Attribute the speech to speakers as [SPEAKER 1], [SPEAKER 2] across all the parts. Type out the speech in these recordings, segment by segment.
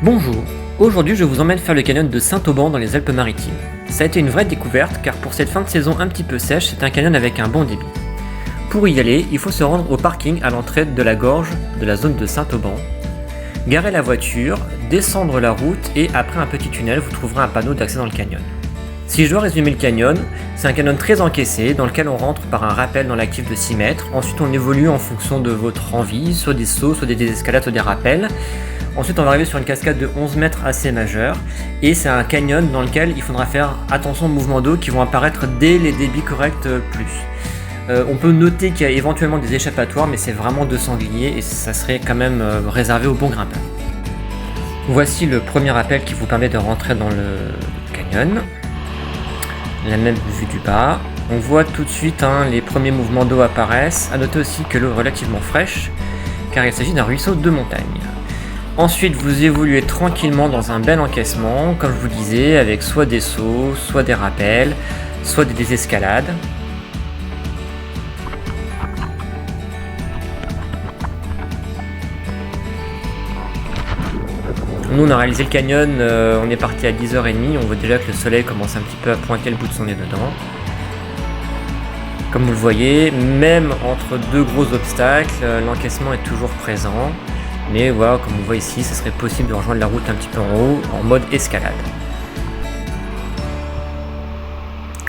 [SPEAKER 1] Bonjour, aujourd'hui je vous emmène faire le canyon de Saint-Auban dans les Alpes-Maritimes. Ça a été une vraie découverte car pour cette fin de saison un petit peu sèche, c'est un canyon avec un bon débit. Pour y aller, il faut se rendre au parking à l'entrée de la gorge de la zone de Saint-Auban, garer la voiture, descendre la route et après un petit tunnel, vous trouverez un panneau d'accès dans le canyon. Si je dois résumer le canyon, c'est un canyon très encaissé dans lequel on rentre par un rappel dans l'actif de 6 mètres. Ensuite on évolue en fonction de votre envie, soit des sauts, soit des désescalades, soit des rappels. Ensuite on va arriver sur une cascade de 11 mètres assez majeure et c'est un canyon dans lequel il faudra faire attention aux mouvements d'eau qui vont apparaître dès les débits corrects plus. On peut noter qu'il y a éventuellement des échappatoires mais c'est vraiment de sanglier et ça serait quand même réservé aux bons grimpeurs. Voici le premier rappel qui vous permet de rentrer dans le canyon. La même vue du bas. On voit tout de suite les premiers mouvements d'eau apparaissent. A noter aussi que l'eau est relativement fraîche car il s'agit d'un ruisseau de montagne. Ensuite, vous évoluez tranquillement dans un bel encaissement, comme je vous disais, avec soit des sauts, soit des rappels, soit des désescalades. Nous, on a réalisé le canyon, on est parti à 10h30, on voit déjà que le soleil commence un petit peu à pointer le bout de son nez dedans. Comme vous le voyez, même entre deux gros obstacles, l'encaissement est toujours présent. Mais voilà, comme on voit ici, ça serait possible de rejoindre la route un petit peu en haut, en mode escalade.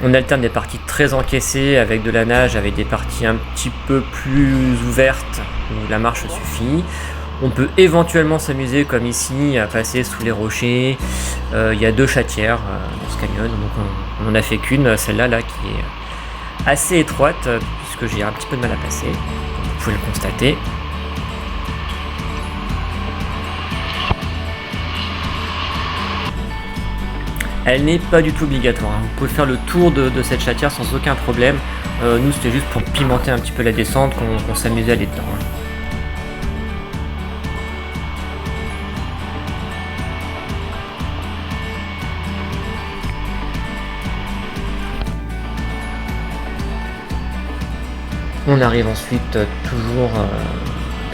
[SPEAKER 1] On alterne des parties très encaissées avec de la nage, avec des parties un petit peu plus ouvertes où la marche suffit. On peut éventuellement s'amuser comme ici, à passer sous les rochers. Il y a deux chatières dans ce canyon, donc on n'en a fait qu'une, celle-là là, qui est assez étroite, puisque j'ai un petit peu de mal à passer, comme vous pouvez le constater. Elle n'est pas du tout obligatoire, vous pouvez faire le tour de cette chatière sans aucun problème. Nous c'était juste pour pimenter un petit peu la descente qu'on s'amusait à aller dedans. On arrive ensuite toujours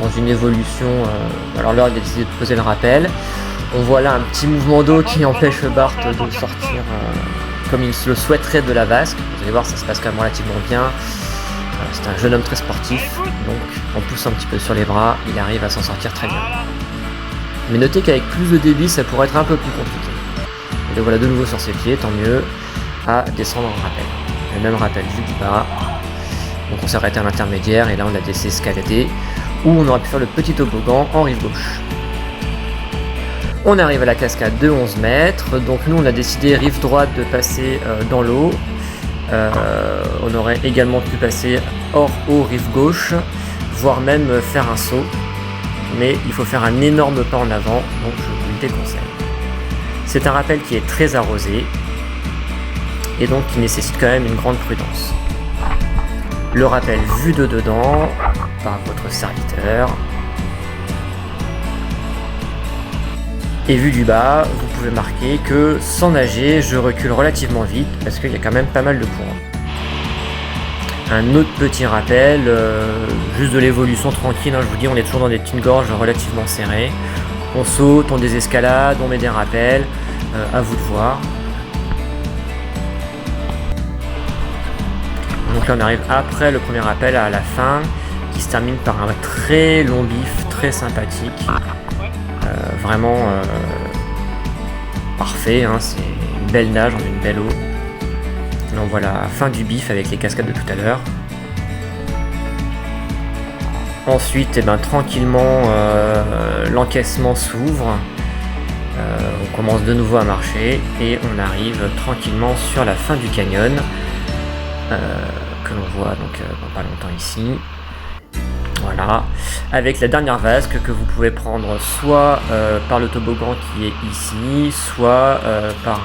[SPEAKER 1] dans une évolution, alors là on a décidé de poser le rappel. On voit là un petit mouvement d'eau qui empêche Bart de sortir comme il le souhaiterait de la vasque. Vous allez voir, ça se passe quand même relativement bien. C'est un jeune homme très sportif, donc en poussant un petit peu sur les bras, il arrive à s'en sortir très bien. Mais notez qu'avec plus de débit, ça pourrait être un peu plus compliqué. Et le voilà de nouveau sur ses pieds, tant mieux, à descendre en rappel. Le même rappel vu du bas. Donc on s'est arrêté à l'intermédiaire et là on a désescaladé, où on aurait pu faire le petit toboggan en rive gauche. On arrive à la cascade de 11 mètres, donc nous on a décidé rive droite de passer dans l'eau. On aurait également pu passer hors eau rive gauche, voire même faire un saut. Mais il faut faire un énorme pas en avant, donc je vous le déconseille. C'est un rappel qui est très arrosé, et donc qui nécessite quand même une grande prudence. Le rappel vu de dedans, par votre serviteur. Et vu du bas, vous pouvez marquer que sans nager, je recule relativement vite parce qu'il y a quand même pas mal de courant. Un autre petit rappel, juste de l'évolution tranquille, je vous dis, on est toujours dans des petites gorges relativement serrées. On saute, on désescalade, on met des rappels, à vous de voir. Donc là on arrive après le premier rappel à la fin, qui se termine par un très long bif, très sympathique. Vraiment parfait, c'est une belle nage, on a une belle eau. Là on voit la fin du bif avec les cascades de tout à l'heure. Ensuite, tranquillement, l'encaissement s'ouvre. On commence de nouveau à marcher et on arrive tranquillement sur la fin du canyon, que l'on voit donc dans pas longtemps ici. Voilà, avec la dernière vasque que vous pouvez prendre soit par le toboggan qui est ici, soit par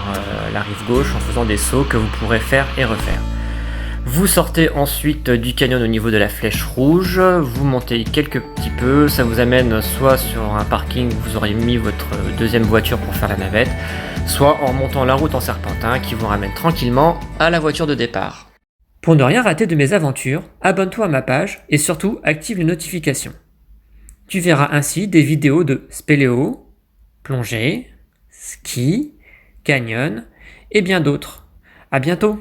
[SPEAKER 1] la rive gauche en faisant des sauts que vous pourrez faire et refaire. Vous sortez ensuite du canyon au niveau de la flèche rouge, vous montez quelques petits peu, ça vous amène soit sur un parking où vous aurez mis votre deuxième voiture pour faire la navette, soit en remontant la route en serpentin qui vous ramène tranquillement à la voiture de départ. Pour ne rien rater de mes aventures, abonne-toi à ma page et surtout active les notifications. Tu verras ainsi des vidéos de spéléo, plongée, ski, canyon et bien d'autres. À bientôt!